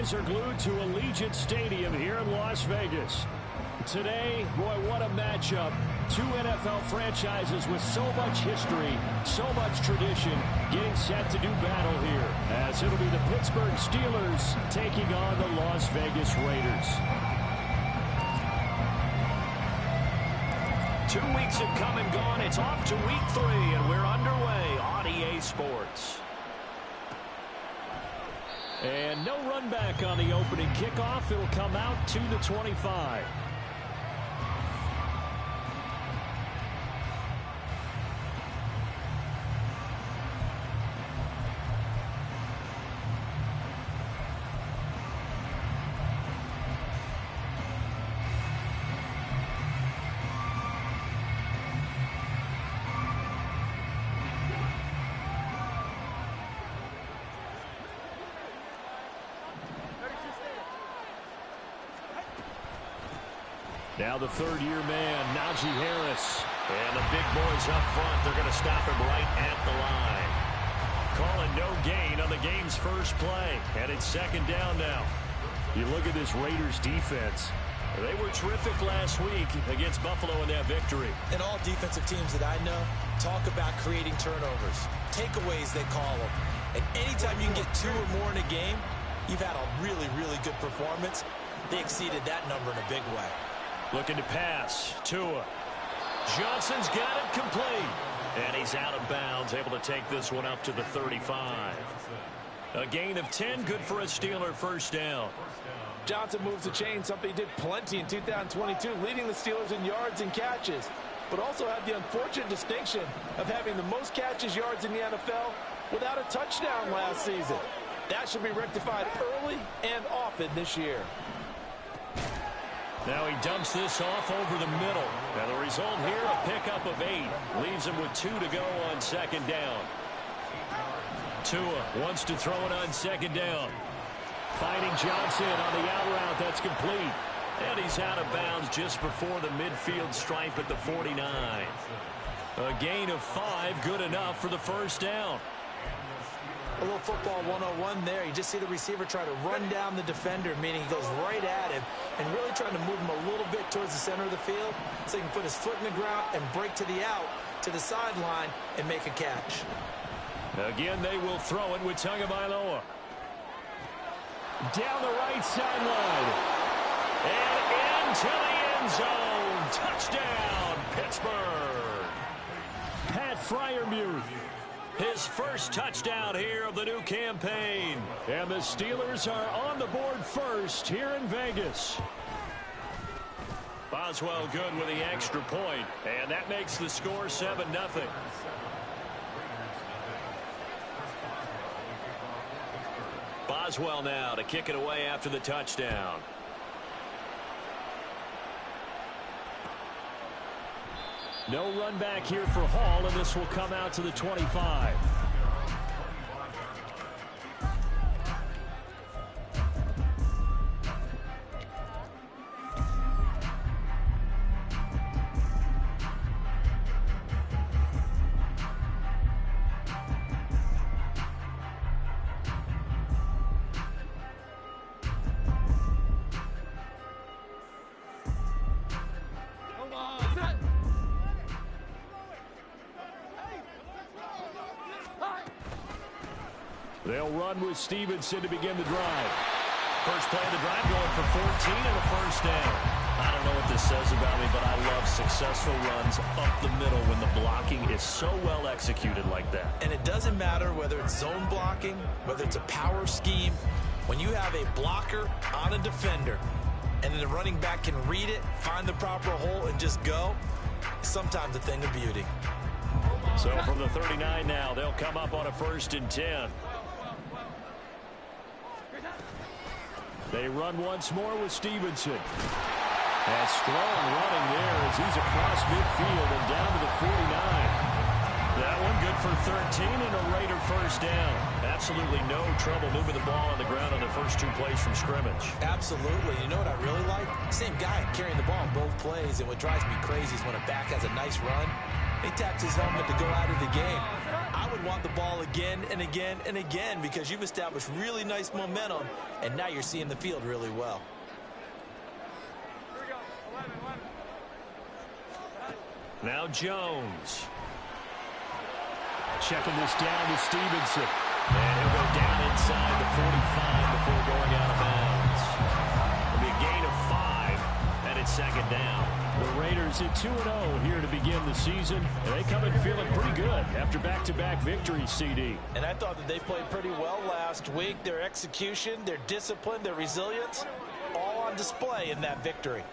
eyes are glued to Allegiant Stadium here in Las Vegas. Today, boy, what a matchup. Two NFL franchises with so much history, so much tradition, getting set to do battle here, as it'll be the Pittsburgh Steelers taking on the Las Vegas Raiders. 2 weeks have come and gone. It's off to week 3, and we're underway on EA Sports. And no run back on the opening kickoff. It'll come out to the 25. Now the third-year man, Najee Harris. And the big boys up front, they're going to stop him right at the line. Calling no gain on the game's first play. And it's second down now. You look at this Raiders defense. They were terrific last week against Buffalo in that victory. And all defensive teams that I know talk about creating turnovers. Takeaways, they call them. And anytime you can get 2 or more in a game, you've had a really, really good performance. They exceeded that number in a big way. Looking to pass. Tua. Johnson's got it complete. And he's out of bounds, able to take this one up to the 35. A gain of 10, good for a Steeler first down. Johnson moves the chain, something he did plenty in 2022, leading the Steelers in yards and catches, but also had the unfortunate distinction of having the most catches yards in the NFL without a touchdown last season. That should be rectified early and often this year. Now he dumps this off over the middle. And the result here, a pickup of 8. Leaves him with 2 to go on second down. Tua wants to throw it on second down. Finding Johnson on the out route. That's complete. And he's out of bounds just before the midfield stripe at the 49. A gain of 5, good enough for the first down. A little football 101 there. You just see the receiver try to run down the defender, meaning he goes right at him and really trying to move him a little bit towards the center of the field so he can put his foot in the ground and break to the out, to the sideline, and make a catch. Again, they will throw it with Tagovailoa. Down the right sideline. And into the end zone. Touchdown, Pittsburgh. Pat Freiermuth. His first touchdown here of the new campaign. And the Steelers are on the board first here in Vegas. Boswell good with the extra point. And that makes the score 7-0. Boswell now to kick it away after the touchdown. No run back here for Hall, and this will come out to the 25. They'll run with Stevenson to begin the drive. First play of the drive going for 14 and a first down. I don't know what this says about me, but I love successful runs up the middle when the blocking is so well executed like that. And it doesn't matter whether it's zone blocking, whether it's a power scheme. When you have a blocker on a defender and then the running back can read it, find the proper hole, and just go, sometimes a thing of beauty. So from the 39 now, they'll come up on a 1st and 10. They run once more with Stevenson. A strong running there as he's across midfield and down to the 49. That one good for 13 and a Raider first down. Absolutely no trouble moving the ball on the ground on the first 2 plays from scrimmage. Absolutely. You know what I really like? Same guy carrying the ball on both plays, and what drives me crazy is when a back has a nice run, he taps his helmet to go out of the game. I would want the ball again and again and again because you've established really nice momentum, and now you're seeing the field really well. Now Jones. Checking this down to Stevenson. And he'll go down inside the 45 before going out of bounds. It'll be a gain of 5, and it's second down. The Raiders at 2-0 here to begin the season, and they come in feeling pretty good after back-to-back victories, CD. And I thought that they played pretty well last week. Their execution, their discipline, their resilience, all on display in that victory.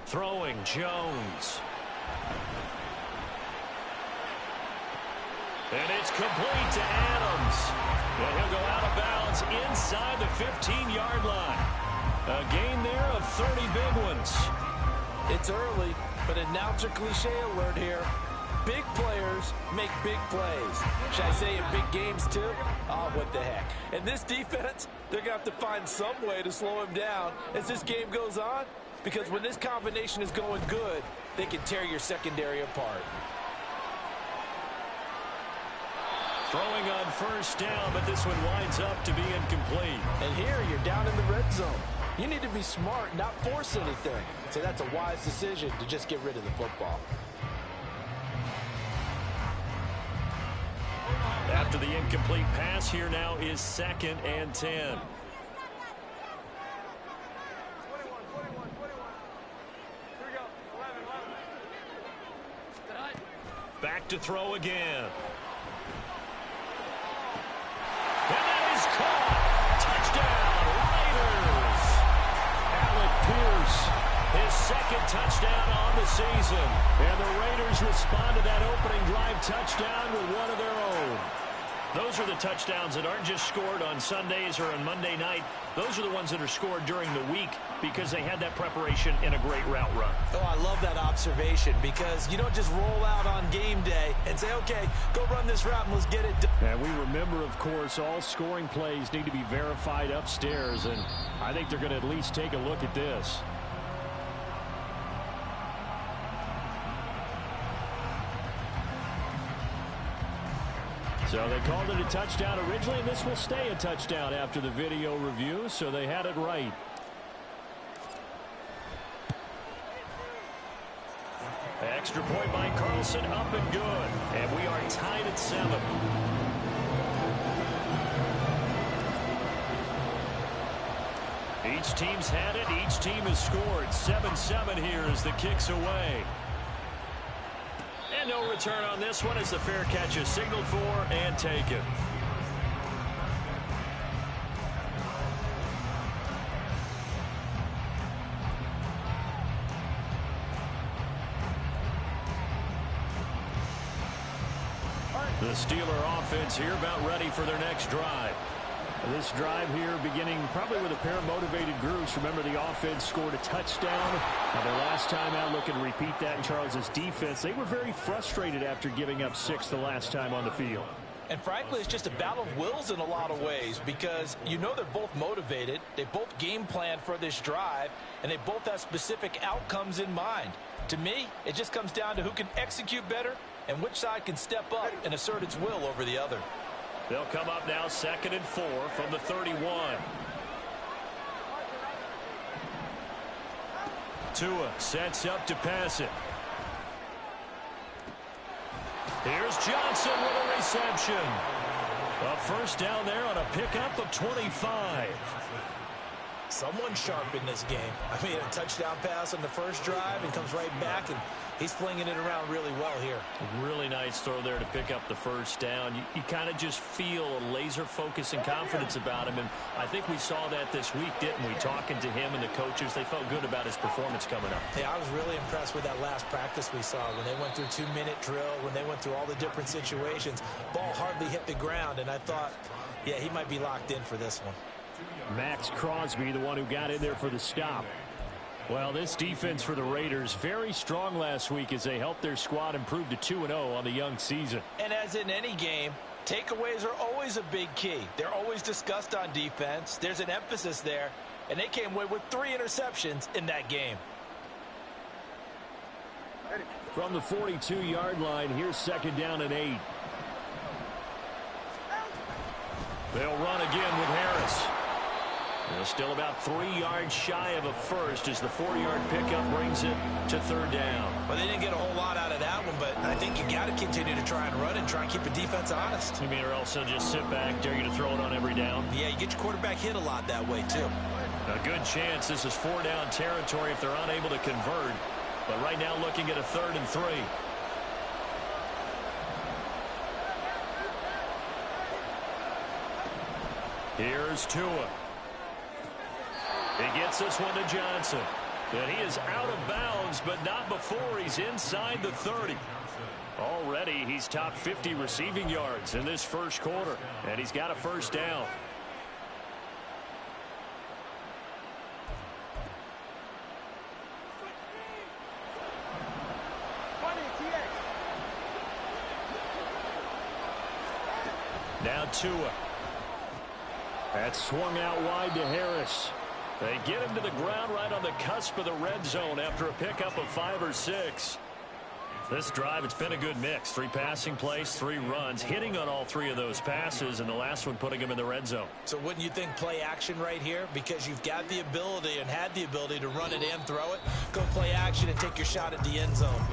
Throwing, Jones. And it's complete to Adams. And he'll go out of bounds inside the 15-yard line. A gain there of 30 big ones. It's early, but announcer cliche alert here. Big players make big plays. Should I say in big games too? Oh, what the heck. And this defense, they're going to have to find some way to slow him down as this game goes on. Because when this combination is going good, they can tear your secondary apart. Throwing on first down, but this one winds up to be incomplete. And here you're down in the red zone. You need to be smart, not force anything. So that's a wise decision to just get rid of the football. After the incomplete pass, here now is 2nd and 10. Back to throw again. And that is caught. Touchdown, Raiders. Alec Pierce, his 2nd touchdown on the season. And the Raiders respond to that opening drive touchdown with one of their own. Those are the touchdowns that aren't just scored on Sundays or on Monday night. Those are the ones that are scored during the week because they had that preparation in a great route run. Oh, I love that observation because you don't just roll out on game day and say, okay, go run this route and let's get it done. And we remember, of course, all scoring plays need to be verified upstairs, and I think they're going to at least take a look at this. So they called it a touchdown originally, and this will stay a touchdown after the video review, so they had it right. Extra point by Carlson, up and good. And we are tied at 7. Each team's had it. Each team has scored. 7-7 here as the kick's away. And no return on this one as the fair catch is signaled for and taken. The Steeler offense here about ready for their next drive. This drive here beginning probably with a pair of motivated groups. Remember, the offense scored a touchdown. Their last time out, looking to repeat that in Charles's defense. They were very frustrated after giving up 6 the last time on the field. And frankly, it's just a battle of wills in a lot of ways because you know they're both motivated. They both game planned for this drive, and they both have specific outcomes in mind. To me, it just comes down to who can execute better and which side can step up and assert its will over the other. They'll come up now 2nd and 4 from the 31. Tua sets up to pass it. Here's Johnson with a reception. A first down there on a pickup of 25. Someone sharp in this game. I mean, a touchdown pass on the first drive and comes right back, and he's flinging it around really well here. Really nice throw there to pick up the first down. You kind of just feel a laser focus and confidence about him, and I think we saw that this week, didn't we? Talking to him and the coaches, they felt good about his performance coming up. Yeah, I was really impressed with that last practice we saw when they went through 2-minute drill, when they went through all the different situations. Ball hardly hit the ground, and I thought, yeah, he might be locked in for this one. Max Crosby, the one who got in there for the stop. Well, this defense for the Raiders, very strong last week as they helped their squad improve to 2-0 on the young season. And as in any game, takeaways are always a big key. They're always discussed on defense. There's an emphasis there, and they came away with 3 interceptions in that game. From the 42-yard line, here's 2nd down and 8. They'll run again with Harris. They're still about 3 yards shy of a first as the 4-yard pickup brings it to 3rd down. Well, they didn't get a whole lot out of that one, but I think you got to continue to try and run and try and keep the defense honest. You mean or else they'll just sit back, dare you to throw it on every down? Yeah, you get your quarterback hit a lot that way, too. A good chance this is 4-down territory if they're unable to convert. But right now looking at a 3rd and 3. Here's Tua. He gets this one to Johnson. And he is out of bounds, but not before he's inside the 30. Already he's top 50 receiving yards in this first quarter. And he's got a 1st down. Now Tua. That's swung out wide to Harris. They get him to the ground right on the cusp of the red zone after a pickup of 5 or 6. This drive, it's been a good mix. 3 passing plays, 3 runs, hitting on all 3 of those passes, and the last one putting him in the red zone. So wouldn't you think play action right here? Because you've got the ability and had the ability to run it and throw it. Go play action and take your shot at the end zone.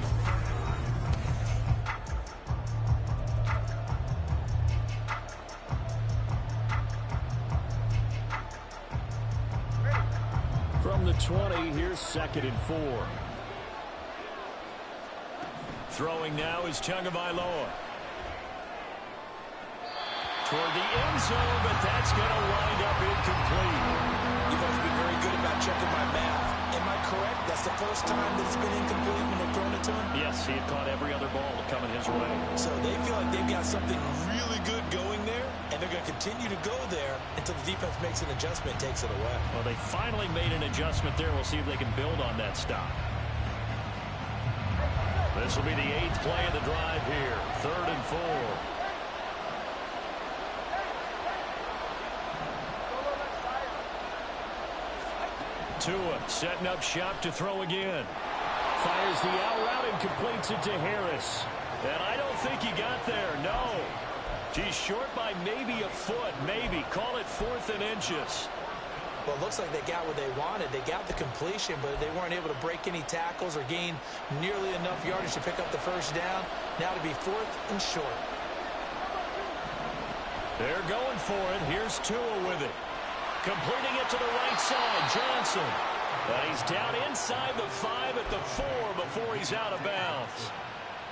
From the 20, here's 2nd and 4. Throwing now is Tagovailoa. Toward the end zone, but that's going to wind up incomplete. You've always been very good about checking my math. Am I correct? That's the first time that it's been incomplete when they've thrown it to him? Yes, he had caught every other ball coming his way. So they feel like they've got something really good going there, and they're going to continue to go there until the defense makes an adjustment, takes it away. Well, they finally made an adjustment there. We'll see if they can build on that stop. This will be the 8th play of the drive here. 3rd and 4. Tua setting up shop to throw again. Fires the out route and completes it to Harris. And I don't think he got there, no. He's short by maybe a foot, maybe. Call it 4th and inches. Well, it looks like they got what they wanted. They got the completion, but they weren't able to break any tackles or gain nearly enough yardage to pick up the 1st down. Now to be 4th and short. They're going for it. Here's Tua with it. Completing it to the right side, Johnson. But he's down inside the 5 at the 4 before he's out of bounds.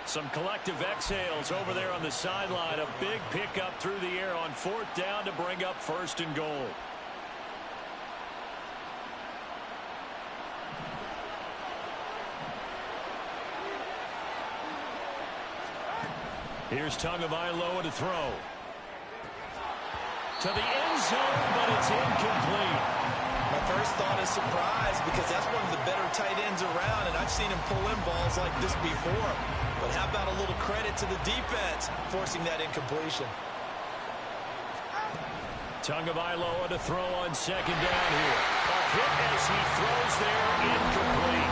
Some collective exhales over there on the sideline. A big pickup through the air on 4th down to bring up 1st and goal. Here's Tagovailoa to throw. To the end zone, but it's incomplete. My first thought is surprise because that's one of the better tight ends around, and I've seen him pull in balls like this before. But how about a little credit to the defense forcing that incompletion? Tagovailoa to throw on 2nd down here. A hit as he throws there, incomplete.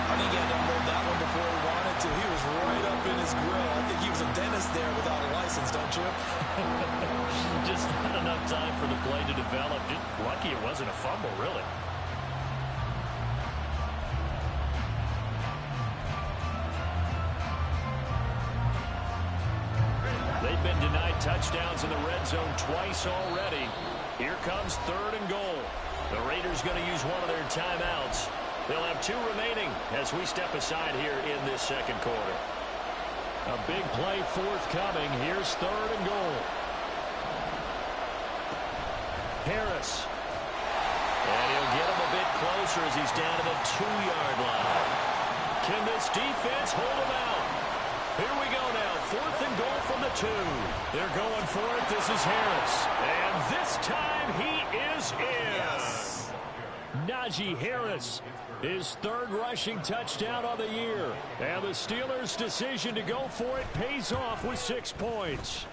I think he had to unload that one before he wanted to. He was right up in his grill. I think he was a dentist there without a license, don't you? Just not enough time for the play to develop. Just lucky it wasn't a fumble, really. They've been denied touchdowns in the red zone twice already. Here comes 3rd and goal. The Raiders going to use one of their timeouts. They'll have 2 remaining as we step aside here in this 2nd quarter. A big play forthcoming. Here's 3rd and goal. Harris. And he'll get him a bit closer as he's down to the 2-yard line. Can this defense hold him out? Here we go now. 4th and goal from the 2. They're going for it. This is Harris. And this time he is in. Yes. Najee Harris. His third rushing touchdown of the year. And the Steelers' decision to go for it pays off with 6 points.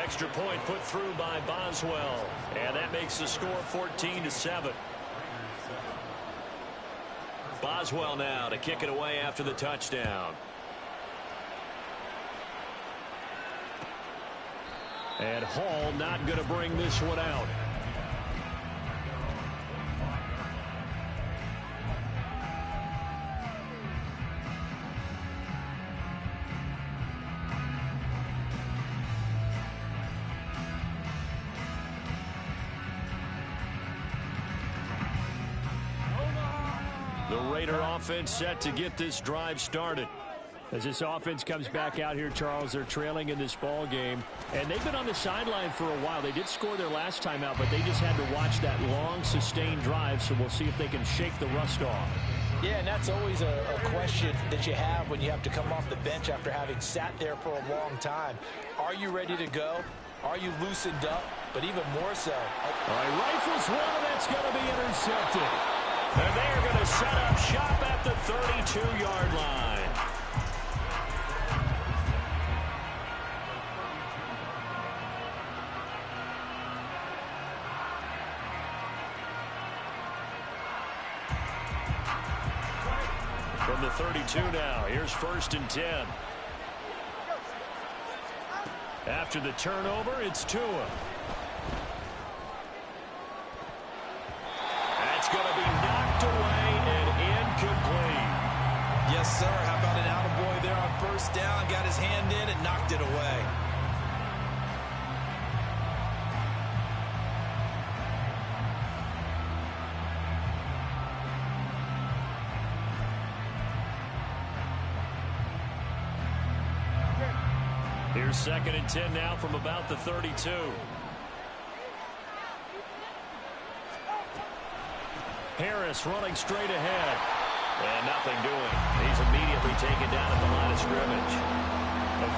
Extra point put through by Boswell. And that makes the score 14-7. Boswell now to kick it away after the touchdown. And Hall not going to bring this one out. The Raider offense set to get this drive started. As this offense comes back out here, Charles, they're trailing in this ball game, and they've been on the sideline for a while. They did score their last time out, but they just had to watch that long, sustained drive, so we'll see if they can shake the rust off. Yeah, and that's always a question that you have when you have to come off the bench after having sat there for a long time. Are you ready to go? Are you loosened up? But even more so. All right, rifles one, that's going to be intercepted. And they're going to set up shop at the 32-yard line. From the 32 now, here's 1st and 10. After the turnover, it's Tua. That's going to be knocked away and incomplete. Yes, sir. How about an attaboy there on 1st down? Got his hand in and knocked it away. Here's 2nd and 10 now from about the 32. Harris running straight ahead. And nothing doing. He's immediately taken down at the line of scrimmage.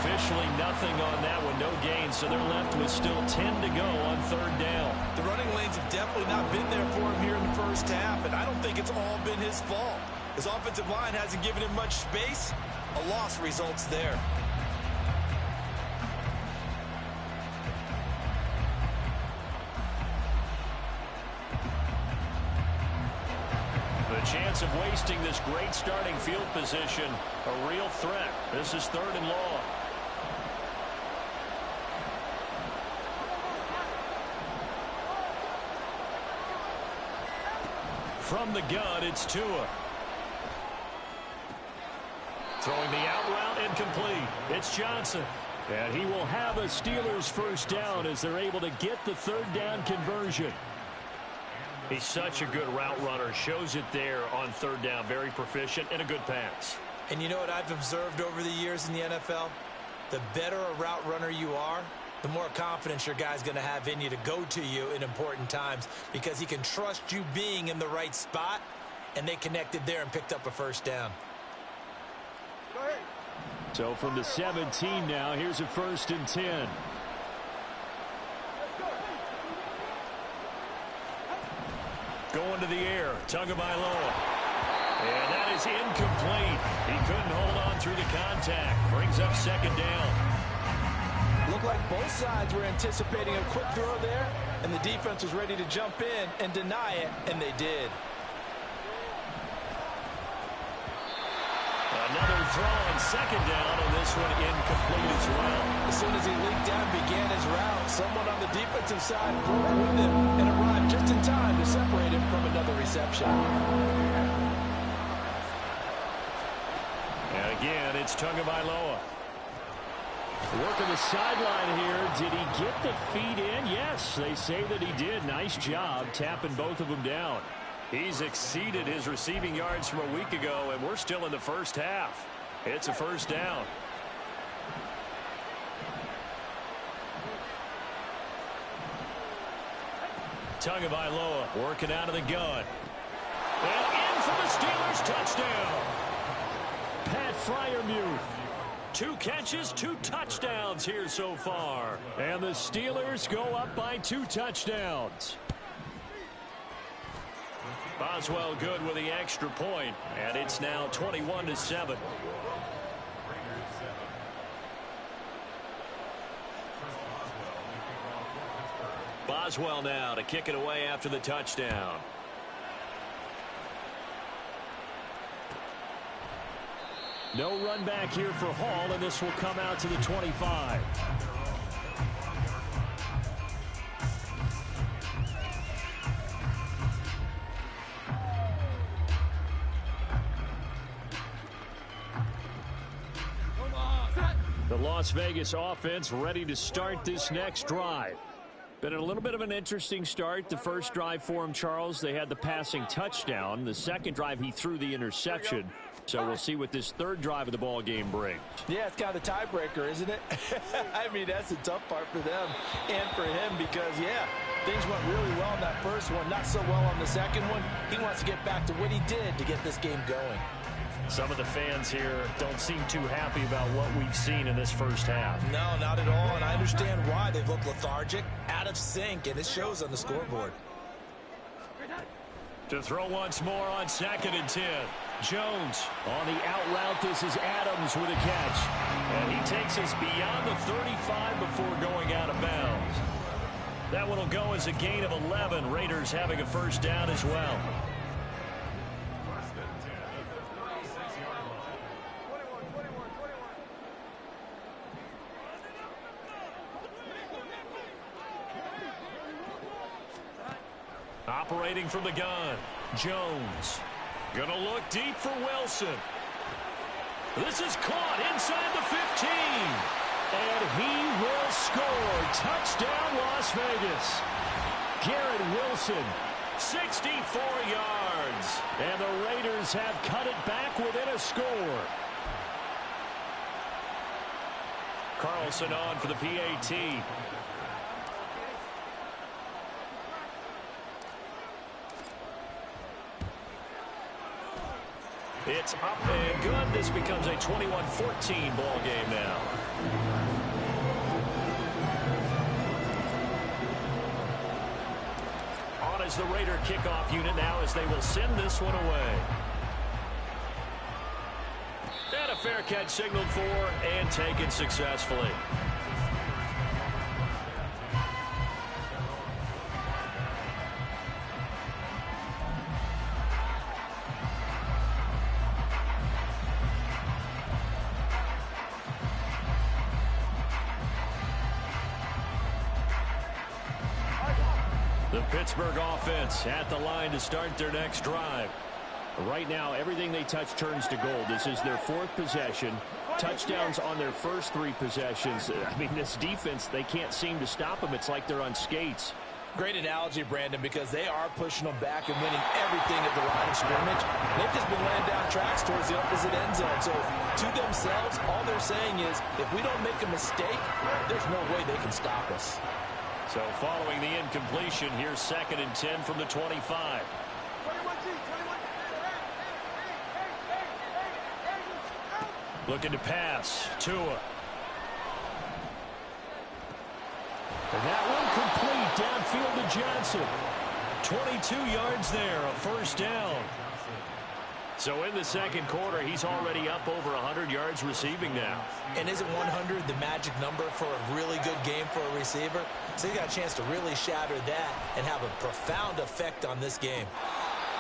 Officially nothing on that one. No gain, so they're left with still 10 to go on 3rd down. The running lanes have definitely not been there for him here in the first half, and I don't think it's all been his fault. His offensive line hasn't given him much space. A loss results there. The chance of wasting this great starting field position, a real threat. This is 3rd and long. From the gun, it's Tua. Throwing the out route incomplete. It's Johnson. And he will have a Steelers 1st down as they're able to get the 3rd down conversion. He's such a good route runner. Shows it there on 3rd down. Very proficient and a good pass. And you know what I've observed over the years in the NFL? The better a route runner you are, the more confidence your guy's going to have in you to go to you in important times because he can trust you being in the right spot, and they connected there and picked up a 1st down. So from the 17 now, here's a 1st and 10. Going to the air, Tagovailoa. And that is incomplete. He couldn't hold on through the contact. Brings up 2nd down. Looked like both sides were anticipating a quick throw there, and the defense was ready to jump in and deny it, and they did. Another throw on 2nd down, and this one incomplete as well. As soon as he leaked out and began his route, someone on the defensive side broke with him and arrived just in time to separate him from another reception. And again, it's Tagovailoa. Working the sideline here. Did he get the feet in? Yes, they say that he did. Nice job tapping both of them down. He's exceeded his receiving yards from a week ago, and we're still in the first half. It's a 1st down. Tagovailoa working out of the gun. And in for the Steelers, touchdown. Pat Freiermuth. 2 catches, 2 touchdowns here so far. And the Steelers go up by 2 touchdowns. Boswell good with the extra point, and it's now 21-7. Boswell now to kick it away after the touchdown. No run back here for Hall, and this will come out to the 25. The Las Vegas offense ready to start this next drive. Been a little bit of an interesting start. The first drive for him, Charles, they had the passing touchdown. The second drive, he threw the interception. So we'll see what this third drive of the ball game brings. Yeah, it's kind of the tiebreaker, isn't it? I mean, that's the tough part for them and for him because, yeah, things went really well in that first one, not so well on the second one. He wants to get back to what he did to get this game going. Some of the fans here don't seem too happy about what we've seen in this first half. No, not at all, and I understand why. They've looked lethargic, out of sync, and it shows on the scoreboard. To throw once more on 2nd and 10. Jones on the out route. This is Adams with a catch. And he takes us beyond the 35 before going out of bounds. That one will go as a gain of 11. Raiders having a first down as well. Operating from the gun, Jones. Gonna look deep for Wilson. This is caught inside the 15. And he will score. Touchdown, Las Vegas. Garrett Wilson, 64 yards. And the Raiders have cut it back within a score. Carlson on for the PAT. It's up and good. This becomes a 21-14 ball game now. On as the Raider kickoff unit now as they will send this one away. And a fair catch signaled for and taken successfully. The Pittsburgh offense at the line to start their next drive. Right now, everything they touch turns to gold. This is their 4th possession. Touchdowns on their first 3 possessions. I mean, this defense, they can't seem to stop them. It's like they're on skates. Great analogy, Brandon, because they are pushing them back and winning everything at the line of scrimmage. They've just been laying down tracks towards the opposite end zone. So to themselves, all they're saying is, if we don't make a mistake, there's no way they can stop us. So following the incompletion, here's 2nd and 10 from the 25. Looking to pass. Tua. And that one complete downfield to Johnson. 22 yards there, a first down. So in the second quarter, he's already up over 100 yards receiving now. And isn't 100 the magic number for a really good game for a receiver? So he got a chance to really shatter that and have a profound effect on this game.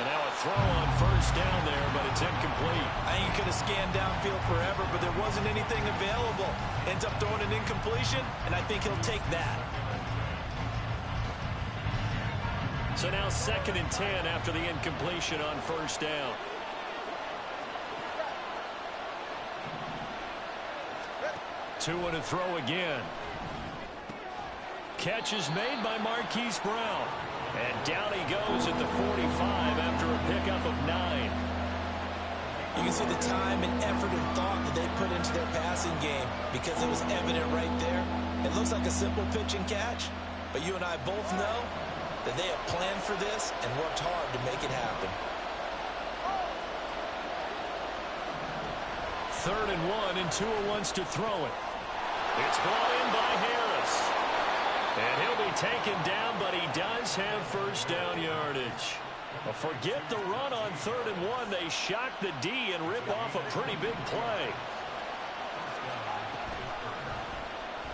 And now a throw on first down there, but it's incomplete. I think he could have scanned downfield forever, but there wasn't anything available. Ends up throwing an incompletion, and I think he'll take that. So now 2nd and 10 after the incompletion on first down. Tua to throw again. Catch is made by Marquise Brown. And down he goes at the 45 after a pickup of 9. You can see the time and effort and thought that they put into their passing game because it was evident right there. It looks like a simple pitch and catch, but you and I both know that they have planned for this and worked hard to make it happen. 3rd and 1, and Tua wants to throw it. It's brought in by Harris. And he'll be taken down, but he does have first down yardage. Well, forget the run on 3rd and 1. They shock the D and rip off a pretty big play.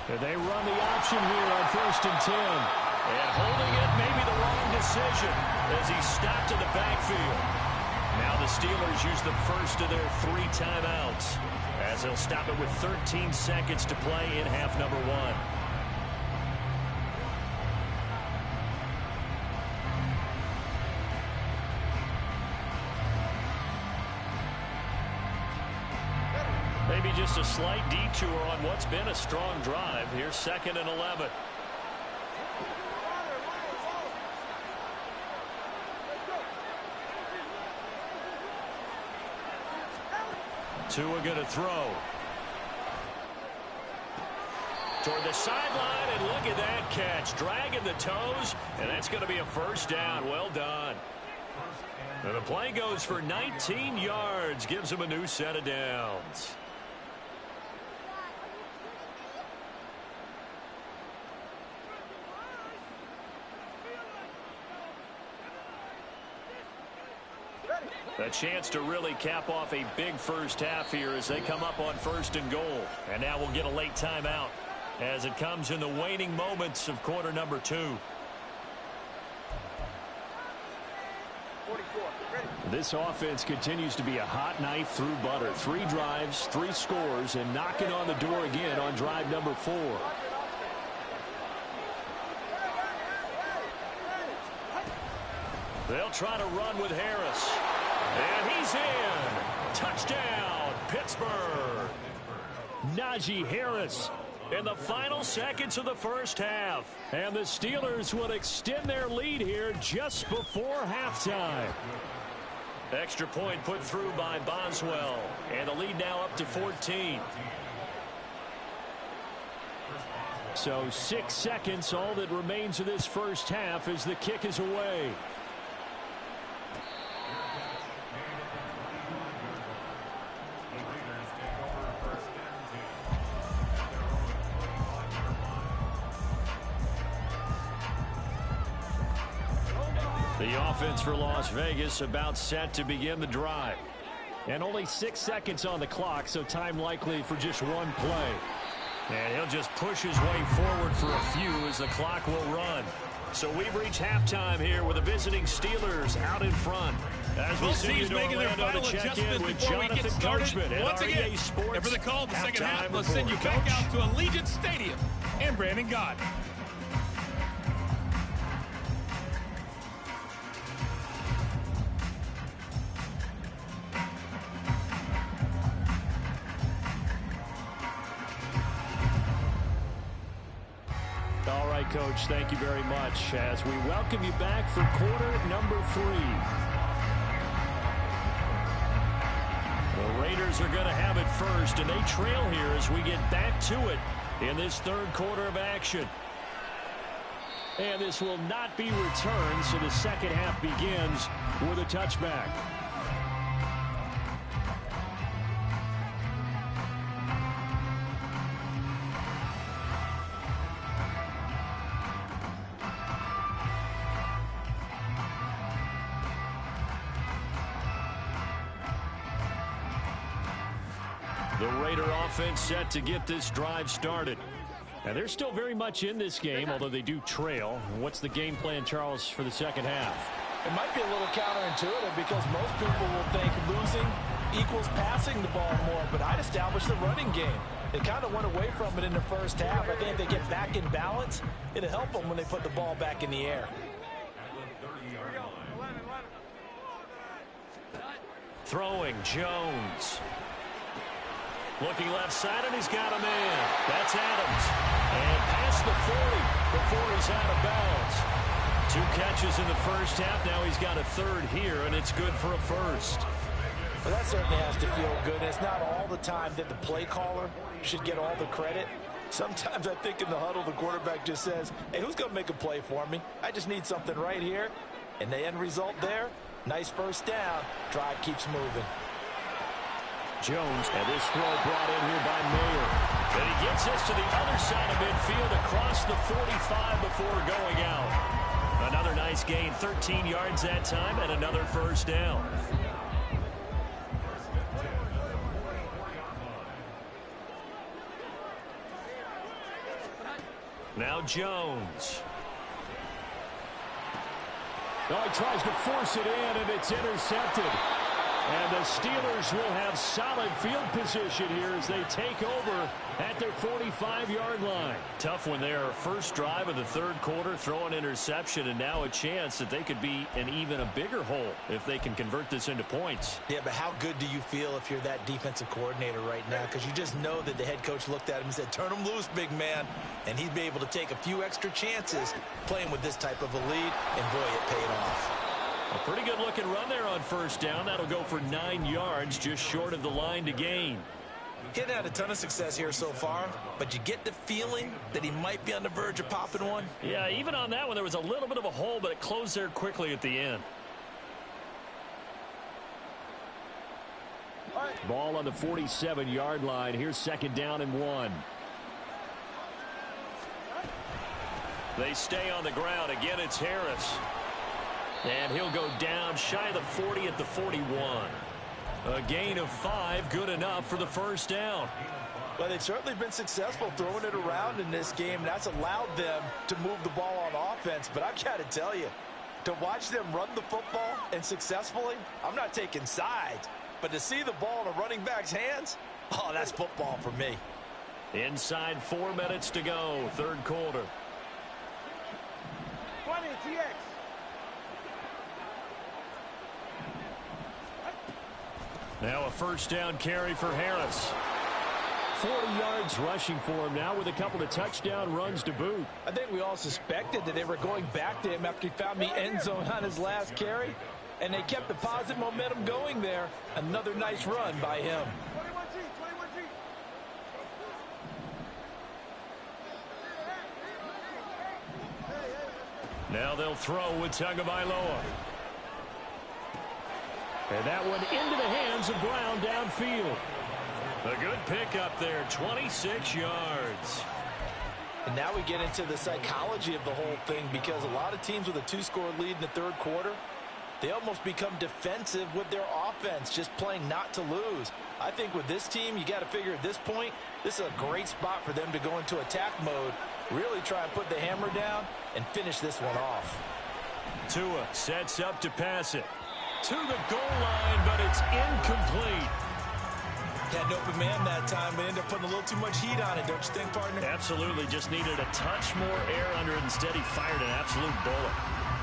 They run the option here on 1st and 10. And holding it may be the wrong decision as he stopped in the backfield. Now the Steelers use the first of their 3 timeouts as they'll stop it with 13 seconds to play in half number 1. Maybe just a slight detour on what's been a strong drive. Here's 2nd and 11. Tua going to throw. Toward the sideline, and look at that catch. Dragging the toes, and that's going to be a 1st down. Well done. And the play goes for 19 yards. Gives him a new set of downs. A chance to really cap off a big first half here as they come up on 1st and goal. And now we'll get a late timeout as it comes in the waning moments of quarter number 2. This offense continues to be a hot knife through butter. 3 drives, 3 scores, and knocking on the door again on drive number 4. They'll try to run with Harris. And he's in. Touchdown, Pittsburgh. Najee Harris In the final seconds of the first half. And the Steelers will extend their lead here just before halftime. Extra point put through by Boswell. And the lead now up to 14. So 6 seconds, all that remains of this first half as the kick is away. The offense for Las Vegas about set to begin the drive. And only 6 seconds on the clock, so time likely for just one play. And he'll just push his way forward for a few as the clock will run. So we've reached halftime here with the visiting Steelers out in front. As we see you making their final adjustments with before we get Jonathan started. Coachman Once at again, REA Sports. and for the call of the second half, Halftime let's send you report. back out to Allegiant Stadium and Brandon Gott. All right, Coach, thank you very much as we welcome you back for quarter number 3. The Raiders are going to have it first, and they trail here as we get back to it in this third quarter of action. And this will not be returned, so the second half begins with a touchback. The Raider offense set to get this drive started. And they're still very much in this game, although they do trail. What's the game plan, Charles, for the second half? It might be a little counterintuitive because most people will think losing equals passing the ball more, but I'd establish the running game. They kind of went away from it in the first half. I think if they get back in balance, it'll help them when they put the ball back in the air. Throwing Jones. Looking left side, and he's got a man. That's Adams. And past the 40 before he's out of bounds. 2 catches in the first half. Now he's got a third here, and it's good for a first. Well, that certainly has to feel good. It's not all the time that the play caller should get all the credit. Sometimes I think in the huddle, the quarterback just says, hey, who's going to make a play for me? I just need something right here. And the end result there, nice first down. Drive keeps moving. Jones, and this throw brought in here by Mayer. And he gets this to the other side of midfield across the 45 before going out. Another nice gain, 13 yards that time, and another first down. Now Jones. Oh, he tries to force it in, and it's intercepted. And the Steelers will have solid field position here as they take over at their 45-yard line. Tough one there. First drive of the third quarter, throw an interception, and now a chance that they could be in even a bigger hole if they can convert this into points. Yeah, but how good do you feel if you're that defensive coordinator right now? Because you just know that the head coach looked at him and said, turn him loose, big man. And he'd be able to take a few extra chances playing with this type of a lead, and boy, it paid off. A pretty good looking run there on first down. That'll go for 9 yards, just short of the line to gain. He hadn't had a ton of success here so far, but you get the feeling that he might be on the verge of popping one. Yeah, even on that one, there was a little bit of a hole, but it closed there quickly at the end. Ball on the 47-yard line. Here's second down and 1. They stay on the ground. Again, it's Harris. And he'll go down shy of the 40 at the 41. A gain of 5, good enough for the first down. Well, they've certainly been successful throwing it around in this game. That's allowed them to move the ball on offense. But I've got to tell you, to watch them run the football and successfully, I'm not taking sides. But to see the ball in a running back's hands, oh, that's football for me. Inside 4 minutes to go, third quarter. 20, TX. Now a first down carry for Harris. 40 yards rushing for him now with a couple of touchdown runs to boot. I think we all suspected that they were going back to him after he found the end zone on his last carry, and they kept the positive momentum going there. Another nice run by him. 21G, 21G. Now they'll throw with Tagovailoa. And that one into the hands of Brown downfield. A good pickup there, 26 yards. And now we get into the psychology of the whole thing, because a lot of teams with a 2-score lead in the third quarter, they almost become defensive with their offense, just playing not to lose. I think with this team, you got to figure at this point, this is a great spot for them to go into attack mode, really try and put the hammer down and finish this one off. Tua sets up to pass it to the goal line, but it's incomplete. Had an open man that time, but ended up putting a little too much heat on it, don't you think, partner? Absolutely, just needed a touch more air under it. Instead, he fired an absolute bullet.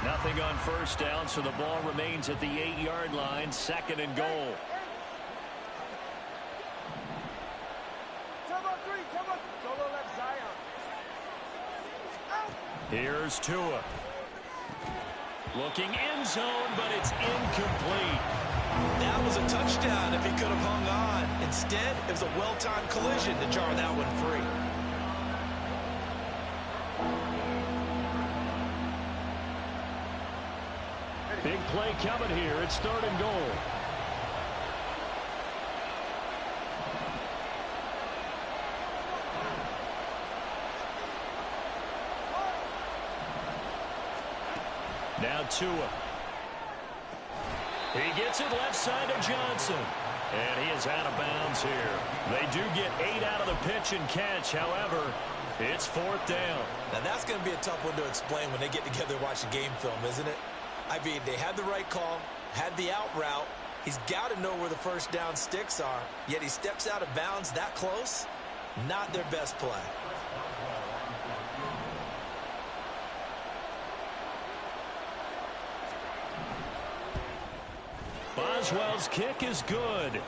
Nothing on first down, so the ball remains at the 8-yard line, second and goal. Turbo 3, Turbo 3. Solo left Zion. Out. Here's Tua. Looking end zone, but it's incomplete. That was a touchdown if he could have hung on. Instead, it was a well-timed collision to jar that one free. Big play coming here. It's third and goal. Now Tua. He gets it left side to Johnson. And he is out of bounds here. They do get 8 out of the pitch and catch. However, it's fourth down. Now, that's going to be a tough one to explain when they get together and watch the game film, isn't it? I mean, they had the right call, had the out route. He's got to know where the first down sticks are, yet he steps out of bounds that close. Not their best play. Boswell's kick is good.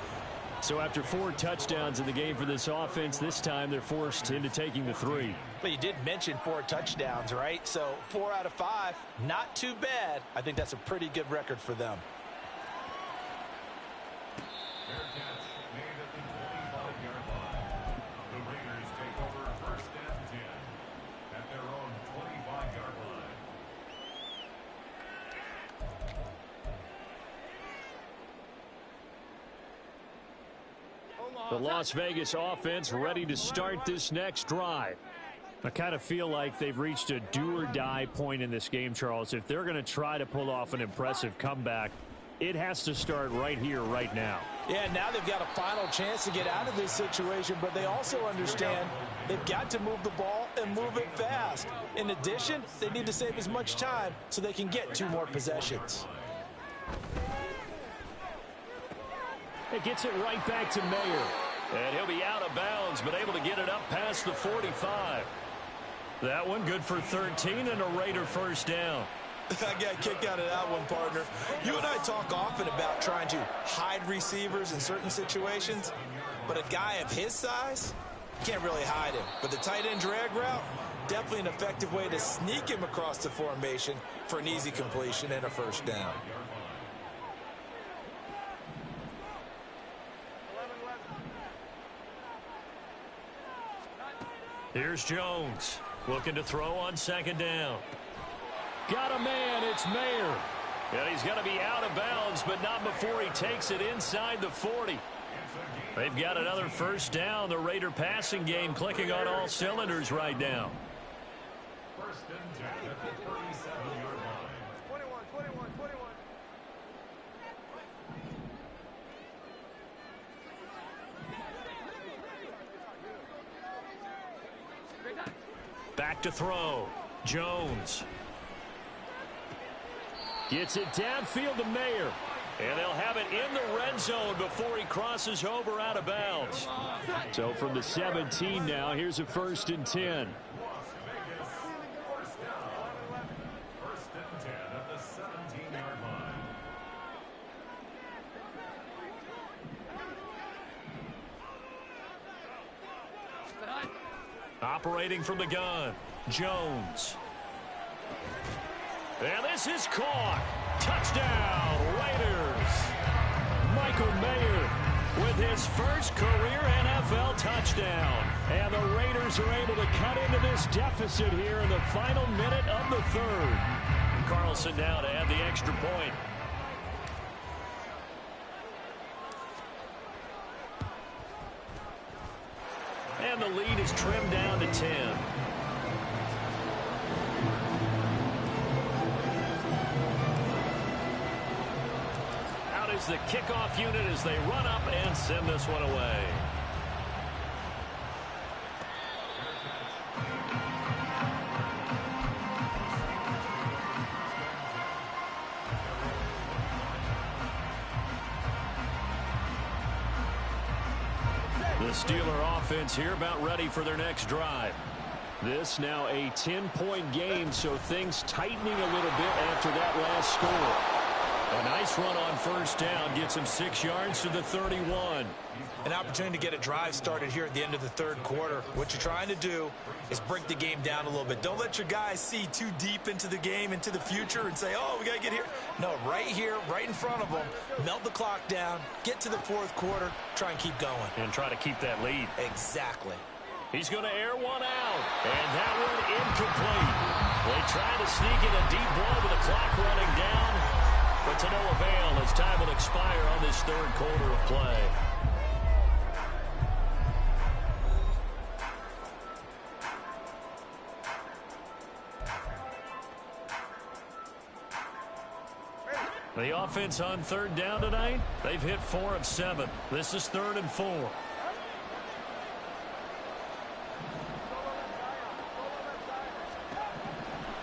So after 4 touchdowns in the game for this offense, this time they're forced into taking the 3. But you did mention 4 touchdowns, right? So 4 out of 5, not too bad. I think that's a pretty good record for them. The Raiders take over first and 10 at their own 25-yard line. The Las Vegas offense ready to start this next drive. I kind of feel like they've reached a do-or-die point in this game, Charles. If they're going to try to pull off an impressive comeback, it has to start right here, right now. Yeah, now they've got a final chance to get out of this situation, but they also understand they've got to move the ball and move it fast. In addition, they need to save as much time so they can get 2 more possessions. It gets it right back to Mayer. And he'll be out of bounds, but able to get it up past the 45. That one good for 13 and a Raider first down. I got a kick out of that one, partner. You and I talk often about trying to hide receivers in certain situations, but a guy of his size, you can't really hide him. But the tight end drag route, definitely an effective way to sneak him across the formation for an easy completion and a first down. Here's Jones, looking to throw on second down. Got a man, it's Mayer. And he's going to be out of bounds, but not before he takes it inside the 40. They've got another first down. The Raider passing game clicking on all cylinders right now. First and 10 at the 37-yard line. 21. Back to throw. Jones. Gets it downfield to Mayer. And they'll have it in the red zone before he crosses over out of bounds. So from the 17 now, here's a first and 10. First and 10 at the 17-yard line. Operating from the gun, Jones. And this is caught. Touchdown, Raiders. Michael Mayer With his first career NFL touchdown. And the Raiders are able to cut into this deficit here in the final minute of the third. Carlson now to add the extra point. And the lead is trimmed down to 10. Out is the kickoff unit as they run up and send this one away. The Steeler offense here about ready for their next drive. This now a 10-point game, so things tightening a little bit after that last score. A nice run on first down gets him 6 yards to the 31. An opportunity to get a drive started here at the end of the third quarter. What you're trying to do is break the game down a little bit. Don't let your guys see too deep into the game, into the future, and say, oh, we got to get here. No, right here, right in front of them, melt the clock down, get to the fourth quarter, try and keep going. And try to keep that lead. Exactly. He's going to air one out. And that one incomplete. They try to sneak in a deep ball with the clock running down. But to no avail as time will expire on this third quarter of play. The offense on third down tonight, they've hit 4 of 7. This is 3rd and 4.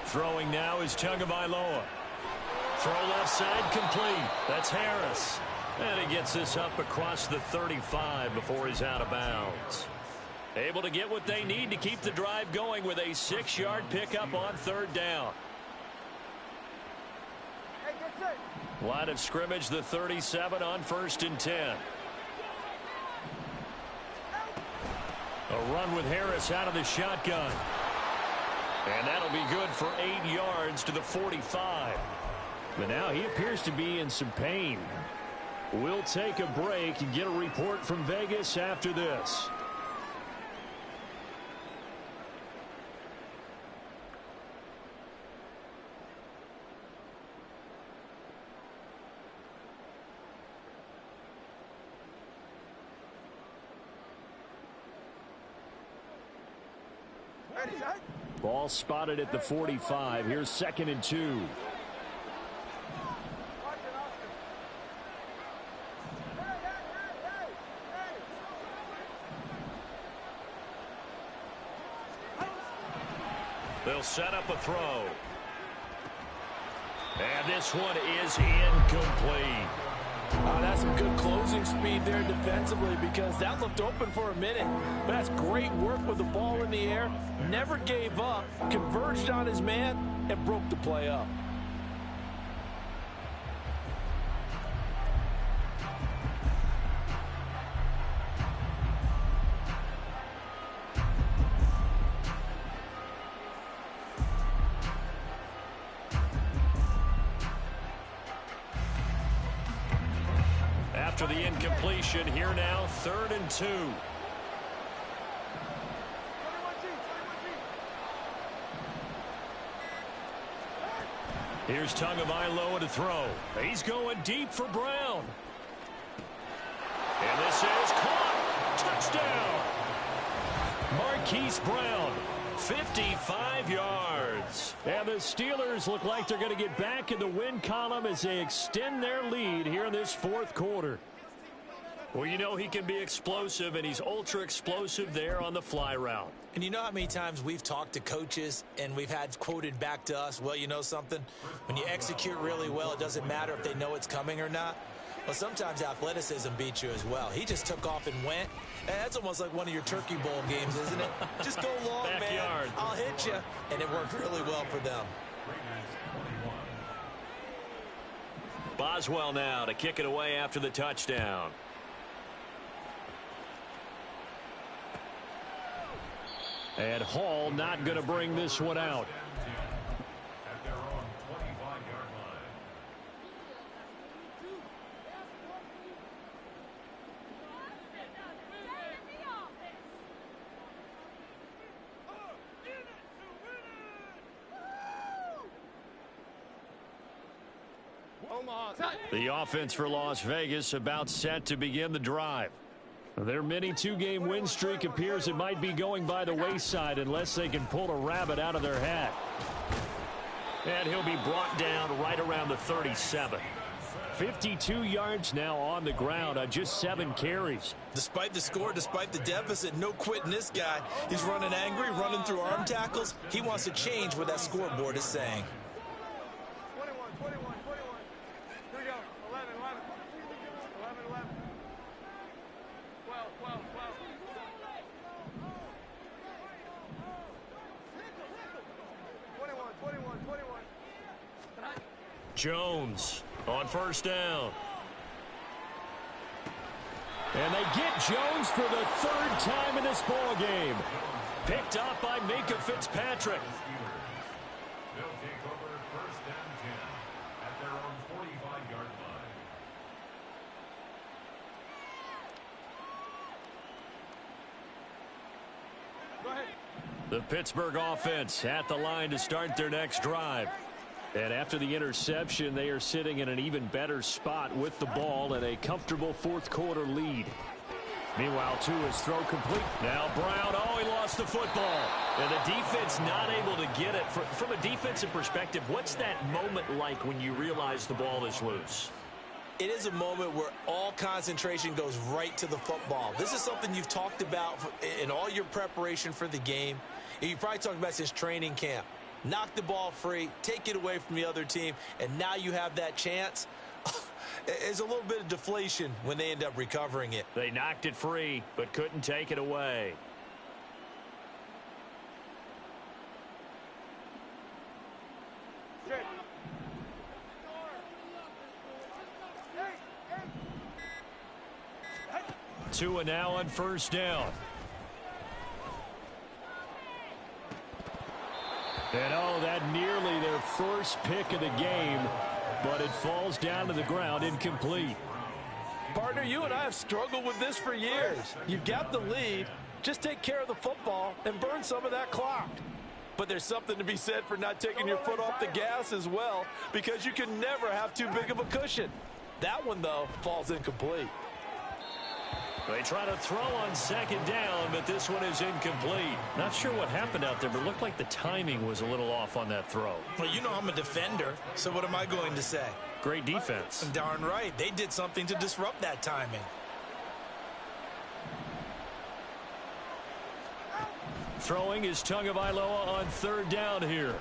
Throwing now is Tagovailoa. Throw left side complete. That's Harris. And he gets this up across the 35 before he's out of bounds. Able to get what they need to keep the drive going with a 6-yard pickup on third down. Line of scrimmage, the 37 on 1st and 10. A run with Harris out of the shotgun. And that'll be good for 8 yards to the 45. But now he appears to be in some pain. We'll take a break and get a report from Vegas after this. Ball spotted at the 45. Here's 2nd and 2. They'll set up a throw. And this one is incomplete. That's some good closing speed there defensively, because that looked open for a minute. But that's great work with the ball in the air. Never gave up, converged on his man, and broke the play up. After the incompletion, here now, 3rd and 2. Here's Tagovailoa to throw. He's going deep for Brown. And this is caught. Touchdown. Marquise Brown, 55 yards. And the Steelers look like they're going to get back in the win column as they extend their lead here in this 4th quarter. Well, you know he can be explosive, and he's ultra explosive there on the fly route. And you know how many times we've talked to coaches and we've had quoted back to us, well, you know something? When you execute really well, it doesn't matter if they know it's coming or not. Well, sometimes athleticism beats you as well. He just took off and went. And that's almost like one of your Turkey Bowl games, isn't it? Just go long, Backyard. man. I'll hit you. And it worked really well for them. Boswell now to kick it away after the touchdown. And Hall not going to bring this one out. At their own 25-yard line. The offense for Las Vegas about set to begin the drive. Their mini 2-game win streak appears it might be going by the wayside unless they can pull a rabbit out of their hat. And he'll be brought down right around the 37. 52 yards now on the ground on just 7 carries. Despite the score, despite the deficit, no quitting this guy. He's running angry, running through arm tackles. He wants to change what that scoreboard is saying. 21. Here we go. 11. 12. 21. Jones on 1st down. And they get Jones for the 3rd time in this ball game. Picked up by Minkah Fitzpatrick. They'll take over 1st and 10 at their own 45-yard line. Go ahead. The Pittsburgh offense at the line to start their next drive. And after the interception, they are sitting in an even better spot with the ball and a comfortable 4th quarter lead. Meanwhile, Tua's throw complete. Now Brown, he lost the football. And the defense not able to get it. From a defensive perspective, what's that moment like when you realize the ball is loose? It is a moment where all concentration goes right to the football. This is something you've talked about in all your preparation for the game. You probably talked about since training camp. Knock the ball free, take it away from the other team, and now you have that chance. There's a little bit of deflation when they end up recovering it. They knocked it free, but couldn't take it away. Straight. Tua now on 1st down. And that nearly their first pick of the game, but it falls down to the ground incomplete. Partner, you and I have struggled with this for years. You've got the lead. Just take care of the football and burn some of that clock. But there's something to be said for not taking your foot off the gas as well, because you can never have too big of a cushion. That one, though, falls incomplete. They try to throw on second down, but this one is incomplete. Not sure what happened out there, but it looked like the timing was a little off on that throw. Well, you know I'm a defender, so what am I going to say? Great defense. Darn right. They did something to disrupt that timing. Throwing is Tagovailoa on third down here.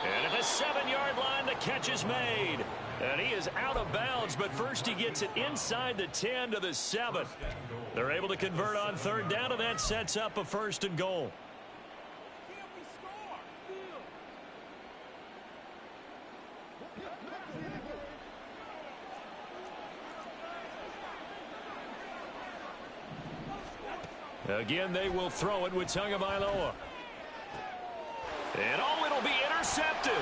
And at the 7-yard line, the catch is made. And he is out of bounds, but first he gets it inside the 10 to the 7. They're able to convert on third down, and that sets up a 1st and goal. Again, they will throw it with Tagovailoa. And oh, it'll be intercepted.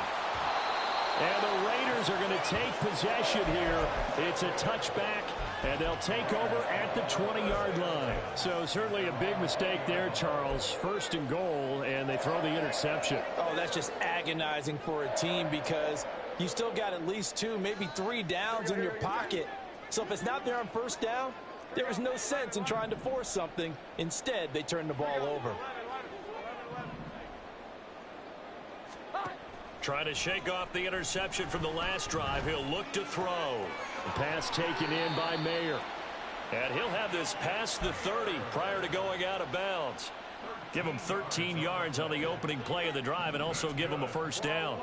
And the Raiders are going to take possession here. It's a touchback, and they'll take over at the 20-yard line. So certainly a big mistake there, Charles. 1st and goal, and they throw the interception. Oh, that's just agonizing for a team because you still got at least 2, maybe 3 downs in your pocket. So if it's not there on 1st down, there is no sense in trying to force something. Instead, they turn the ball over. Trying to shake off the interception from the last drive. He'll look to throw. The pass taken in by Mayer. And he'll have this past the 30 prior to going out of bounds. Give him 13 yards on the opening play of the drive and also give him a 1st down.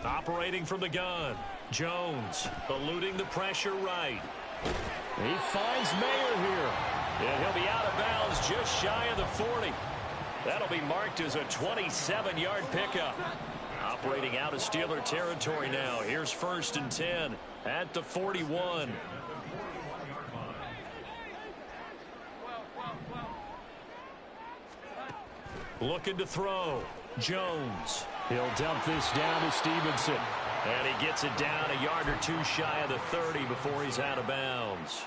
Operating from the gun. Jones eluding the pressure right. He finds Mayer here. And he'll be out of bounds just shy of the 40. That'll be marked as a 27-yard pickup. Operating out of Steeler territory now. Here's 1st and 10 at the 41. Looking to throw. Jones. He'll dump this down to Stevenson. And he gets it down a yard or 2 shy of the 30 before he's out of bounds.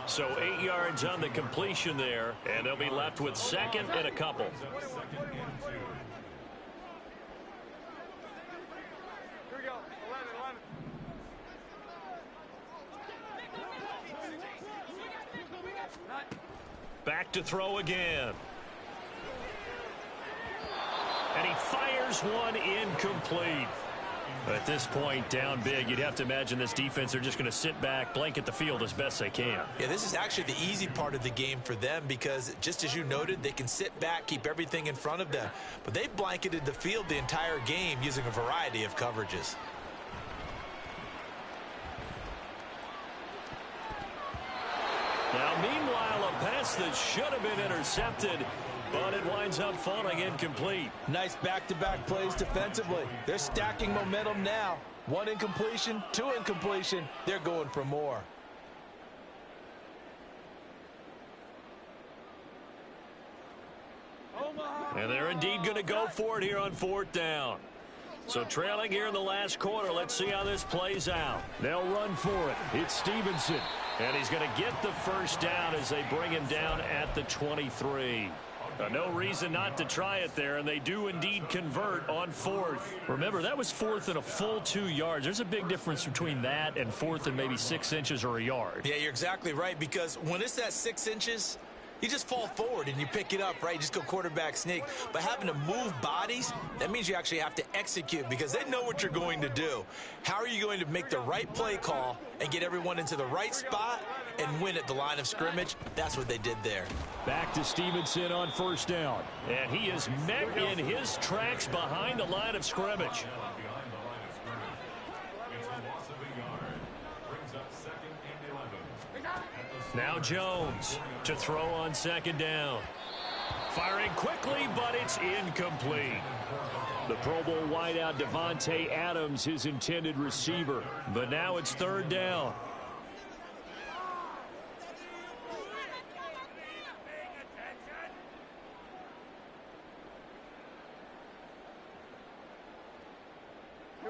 So 8 yards on the completion there, and they'll be left with 2nd and a couple. Back to throw again. And he fires one incomplete. At this point, down big, you'd have to imagine this defense are just going to sit back, blanket the field as best they can. Yeah, this is actually the easy part of the game for them because, just as you noted, they can sit back, keep everything in front of them. But they've blanketed the field the entire game using a variety of coverages. Now, meanwhile, a pass that should have been intercepted, but it winds up falling incomplete. Nice back-to-back plays defensively. They're stacking momentum now. 1 incompletion, 2 incompletion. They're going for more. And they're indeed going to go for it here on 4th down. So trailing here in the last quarter, let's see how this plays out. They'll run for it. It's Stevenson. And he's going to get the 1st down as they bring him down at the 23. No reason not to try it there, and they do indeed convert on 4th. Remember, that was 4th and a full 2 yards. There's a big difference between that and 4th and maybe 6 inches or a yard. Yeah, you're exactly right, because when it's that 6 inches, you just fall forward and you pick it up, right? You just go quarterback sneak. But having to move bodies, that means you actually have to execute because they know what you're going to do. How are you going to make the right play call and get everyone into the right spot and win at the line of scrimmage? That's what they did there. Back to Stevenson on 1st down. And he is met in his tracks behind the line of scrimmage. Now Jones to throw on 2nd down. Firing quickly, but it's incomplete. The Pro Bowl wideout Devontae Adams, his intended receiver. But now it's 3rd down.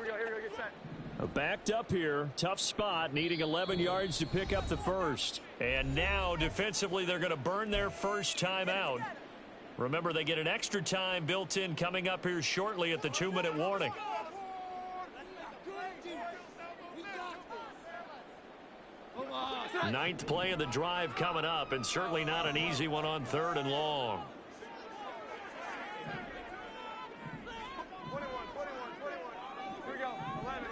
get set. Backed up here. Tough spot. Needing 11 yards to pick up the first. And now, defensively, they're going to burn their first timeout. Remember, they get an extra time built in coming up here shortly at the 2-minute warning. Ninth play of the drive coming up, and certainly not an easy one on 3rd and long. 21. Here we go. 11.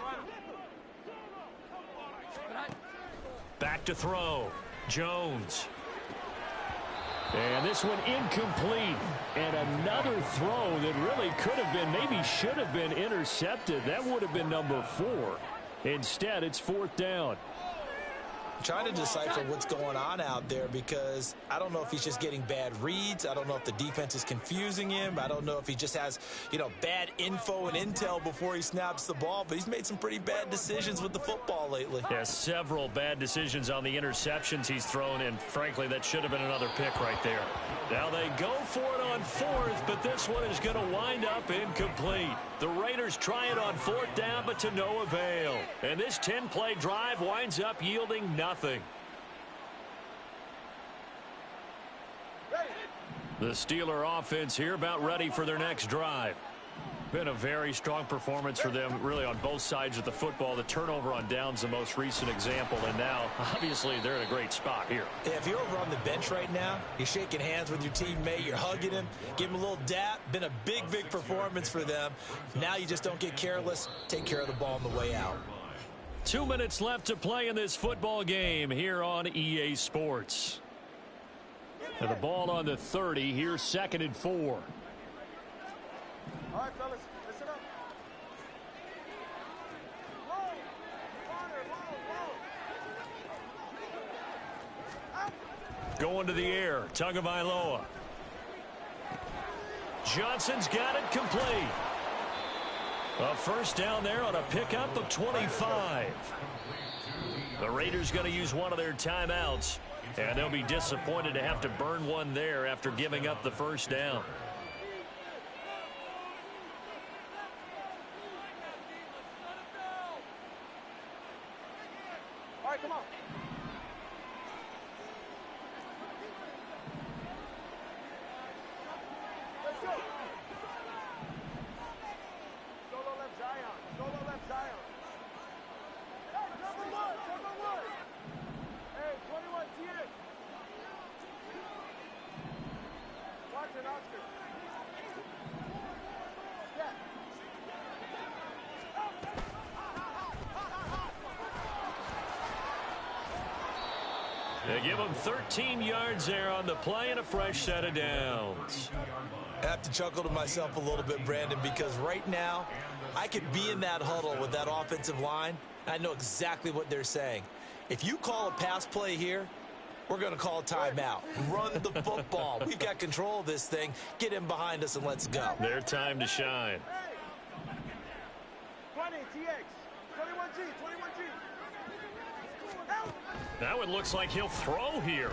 Back to throw. Jones. And this one incomplete. And another throw that really could have been, maybe should have been intercepted. That would have been number 4. Instead, it's 4th down. Trying to decipher what's going on out there, because I don't know if he's just getting bad reads. I don't know if the defense is confusing him. I don't know if he just has, bad info and intel before he snaps the ball, but he's made some pretty bad decisions with the football lately. Yeah, several bad decisions on the interceptions he's thrown, and frankly, that should have been another pick right there. Now they go for it on 4th, but this one is going to wind up incomplete. The Raiders try it on 4th down, but to no avail. And this 10-play drive winds up yielding nothing. The Steeler offense here about ready for their next drive. Been a very strong performance for them, really, on both sides of the football. The turnover on downs, the most recent example, and now, obviously, they're in a great spot here. Yeah, if you're over on the bench right now, you're shaking hands with your teammate, you're hugging him, give him a little dap. Been a big performance for them. Now you just don't get careless. Take care of the ball on the way out. 2 minutes left to play in this football game here on EA Sports. And the ball on the 30. Here's 2nd and 4. All right, fellas, listen up. Going to the air. Tagovailoa. Johnson's got it complete. A first down there on a pickup of 25. The Raiders going to use one of their timeouts, and they'll be disappointed to have to burn one there after giving up the first down. All right, come on. Let's go. Solo left Zion. Hey, number one. Hey, 21, TX. Watch it, Oscar. Yeah. They give them 13 yards there on the play and a fresh set of downs. I have to chuckle to myself a little bit, Brandon, because right now I could be in that huddle with that offensive line. I know exactly what they're saying. If you call a pass play here, we're going to call a timeout. Run the football. We've got control of this thing. Get in behind us and let's go. Their time to shine. 20, TX. 21G. Now it looks like he'll throw here.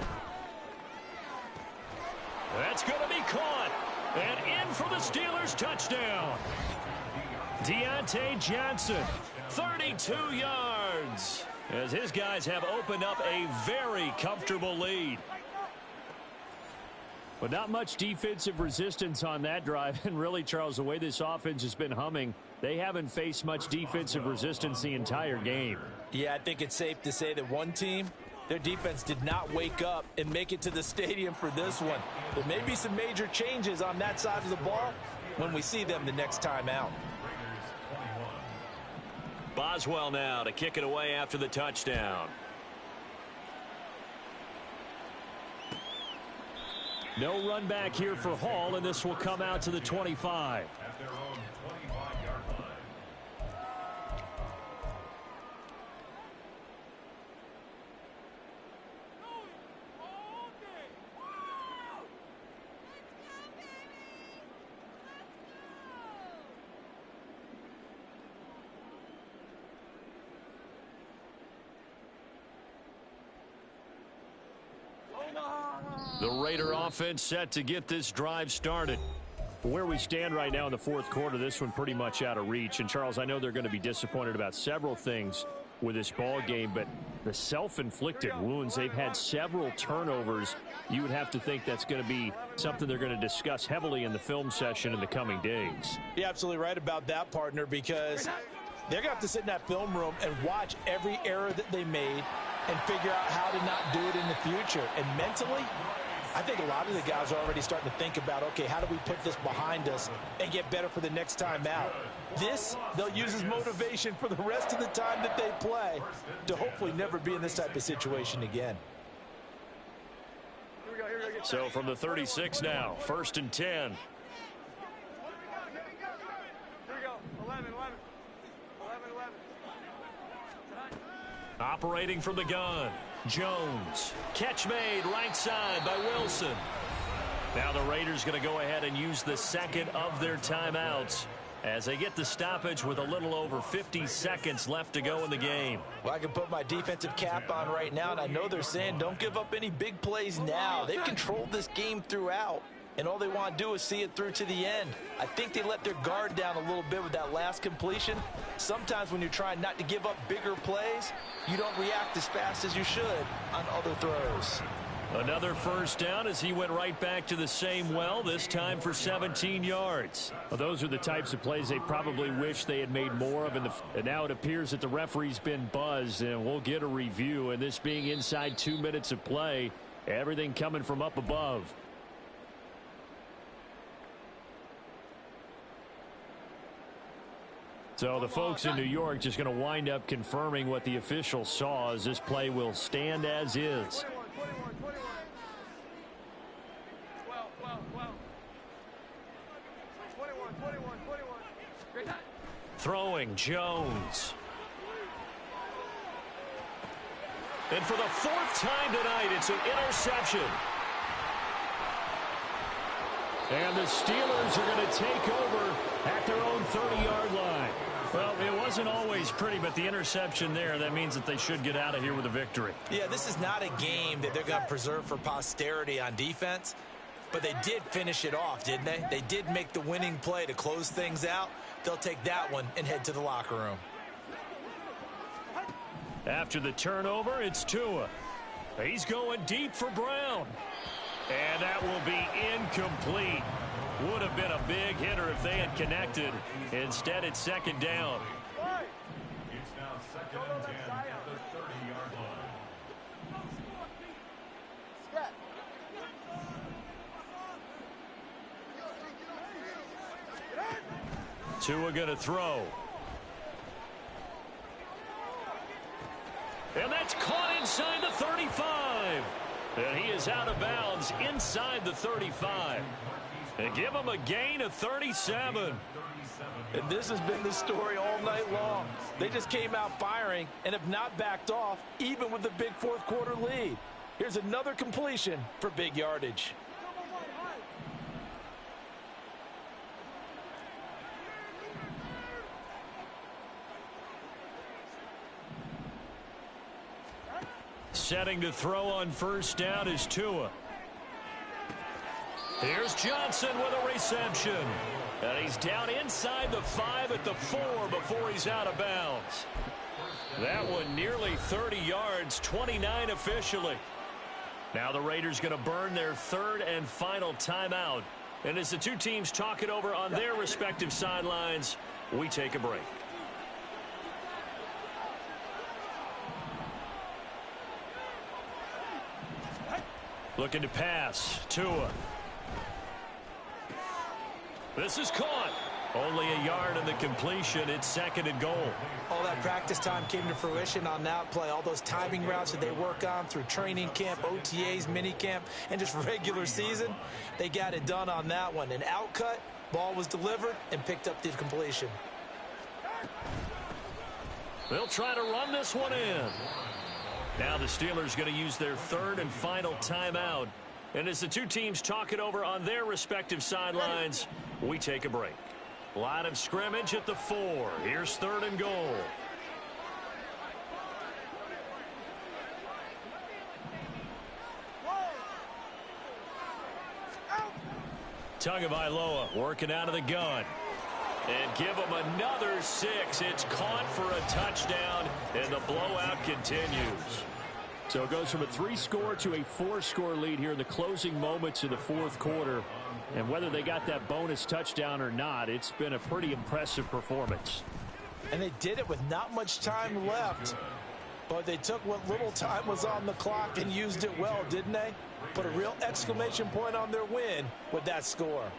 That's going to be caught. And in for the Steelers, touchdown. Deontay Johnson, 32 yards, as his guys have opened up a very comfortable lead. But not much defensive resistance on that drive. And really, Charles, the way this offense has been humming, they haven't faced much defensive resistance the entire game. Yeah, I think it's safe to say that one team, their defense did not wake up and make it to the stadium for this one. There may be some major changes on that side of the ball when we see them the next time out. Boswell now to kick it away after the touchdown. No run back here for Hall, and this will come out to the 25. At their own 25-yard line. The Raider offense set to get this drive started. Where we stand right now in the fourth quarter, this one pretty much out of reach. And, Charles, I know they're going to be disappointed about several things with this ball game, but the self-inflicted wounds, they've had several turnovers. You would have to think that's going to be something they're going to discuss heavily in the film session in the coming days. You're absolutely right about that, partner, because they're going to have to sit in that film room and watch every error that they made and figure out how to not do it in the future. And mentally, I think a lot of the guys are already starting to think about, okay, how do we put this behind us and get better for the next time out? This, they'll use as motivation for the rest of the time that they play to hopefully never be in this type of situation again. So from the 36 now, 1st and 10. Here we go. 11. Operating from the gun, Jones. Catch made right side by Wilson. Now the Raiders going to go ahead and use the second of their timeouts as they get the stoppage with a little over 50 seconds left to go in the game. Well, I can put my defensive cap on right now, and I know they're saying don't give up any big plays now. They've controlled this game throughout, and all they want to do is see it through to the end. I think they let their guard down a little bit with that last completion. Sometimes when you're trying not to give up bigger plays, you don't react as fast as you should on other throws. Another first down as he went right back to the same well, this time for 17 yards. Well, those are the types of plays they probably wish they had made more of. And now it appears that the referee's been buzzed, and we'll get a review. And this being inside 2 minutes of play, everything coming from up above. So the folks in New York just going to wind up confirming what the official saw, as this play will stand as is. 21. Throwing Jones. And for the 4th time tonight, it's an interception. And the Steelers are going to take over at their own 30-yard line. Well, it wasn't always pretty, but the interception there, that means that they should get out of here with a victory. Yeah, this is not a game that they're going to preserve for posterity on defense, but they did finish it off, didn't they? They did make the winning play to close things out. They'll take that one and head to the locker room. After the turnover, it's Tua. He's going deep for Brown. And that will be incomplete. Would have been a big hitter if they had connected. Instead, it's 2nd down. It's now 2nd and 10 at the 30-yard line. Tua going to throw. And that's caught inside the 35. And he is out of bounds inside the 35. And give him a gain of 37. And this has been the story all night long. They just came out firing and have not backed off, even with the big fourth quarter lead. Here's another completion for big yardage. Setting to throw on first down is Tua. Here's Johnson with a reception. And he's down inside the 5 at the 4 before he's out of bounds. That one nearly 30 yards, 29 officially. Now the Raiders going to burn their 3rd and final timeout. And as the two teams talk it over on their respective sidelines, we take a break. Looking to pass. Tua. This is caught. Only a yard in the completion. It's 2nd and goal. All that practice time came to fruition on that play. All those timing routes that they work on through training camp, OTAs, minicamp, and just regular season, they got it done on that one. An outcut, ball was delivered, and picked up the completion. They'll try to run this one in. Now the Steelers going to use their 3rd and final timeout. And as the two teams talk it over on their respective sidelines, we take a break. Line of scrimmage at the 4. Here's 3rd and goal. Tagovailoa working out of the gun. And give him another 6. It's caught for a touchdown, and the blowout continues. So it goes from a 3-score to a 4-score lead here in the closing moments of the fourth quarter. And whether they got that bonus touchdown or not, it's been a pretty impressive performance. And they did it with not much time left. But they took what little time was on the clock and used it well, didn't they? Put a real exclamation point on their win with that score.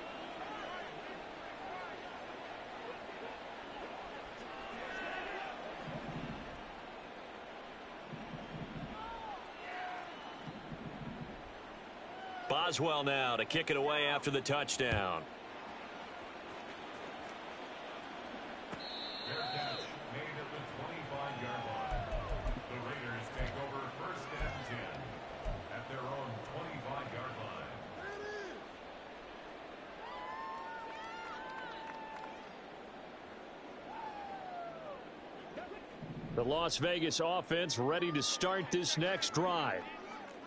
Boswell now to kick it away after the touchdown. Fair catch made at the 25-yard line. The Raiders take over first and 10 at their own 25-yard line. The Las Vegas offense ready to start this next drive.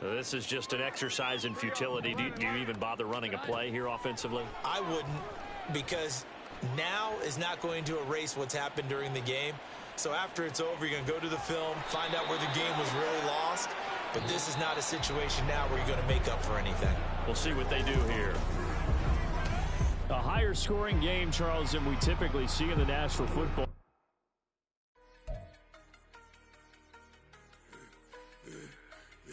This is just an exercise in futility. Do you even bother running a play here offensively? I wouldn't, because now is not going to erase what's happened during the game. So after it's over, you're going to go to the film, find out where the game was really lost. But this is not a situation now where you're going to make up for anything. We'll see what they do here. A higher scoring game, Charles, than we typically see in the National Football